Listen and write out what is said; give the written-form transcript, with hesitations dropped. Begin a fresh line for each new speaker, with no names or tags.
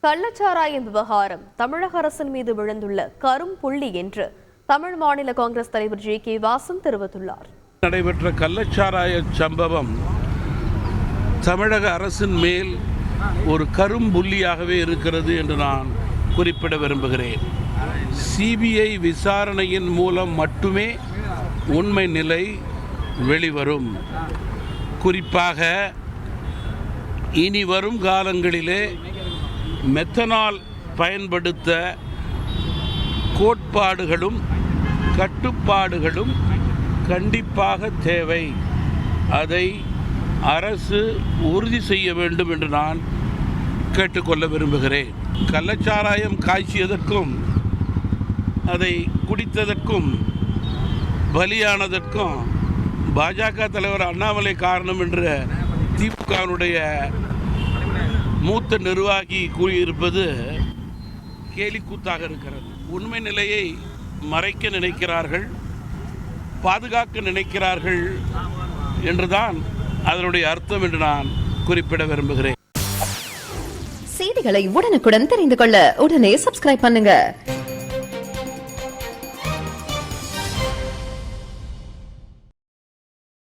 கள்ளச்சாராயம் விவகாரம் தமிழக அரசின் மீது விழுந்துள்ள கரும்புள்ளி என்று தமிழ் மாநில காங்கிரஸ் தலைவர் ஜே.கே. வாசன் தெரிவித்துள்ளார்.
நடைபெற்ற கள்ளச்சாராய சம்பவம் தமிழக அரசின் மேல் ஒரு கரும்புள்ளியாகவே இருக்கிறது என்று நான் குறிப்பிட விரும்புகிறேன். சிபிஐ விசாரணையின் மூலம் மட்டுமே உண்மை நிலை வெளிவரும். குறிப்பாக இனி வரும் காலங்களிலே மெத்தனால் பயன்படுத்த கோட்பாடுகளும் கட்டுப்பாடுகளும் கண்டிப்பாக தேவை. அதை அரசு உறுதி செய்ய வேண்டும் என்று நான் கேட்டுக்கொள்ள விரும்புகிறேன். கள்ளச்சாராயம் காய்ச்சியதற்கும் அதை குடித்ததற்கும் பலியானதற்கும் பாஜக தலைவர் அண்ணாமலை காரணம் என்ற திமுகவினுடைய மூத்த நிர்வாகி கூறியிருப்பது கேலிக்கூத்தாக இருக்கிறது. உண்மை நிலையை மறைக்க நினைக்கிறார்கள், பாதுகாக்க நினைக்கிறார்கள் என்றுதான் அதனுடைய அர்த்தம் என்று நான் குறிப்பிட விரும்புகிறேன்.
செய்திகளை உடனுக்குடன் தெரிந்து கொள்ள உடனே சப்ஸ்கிரைப் பண்ணுங்க.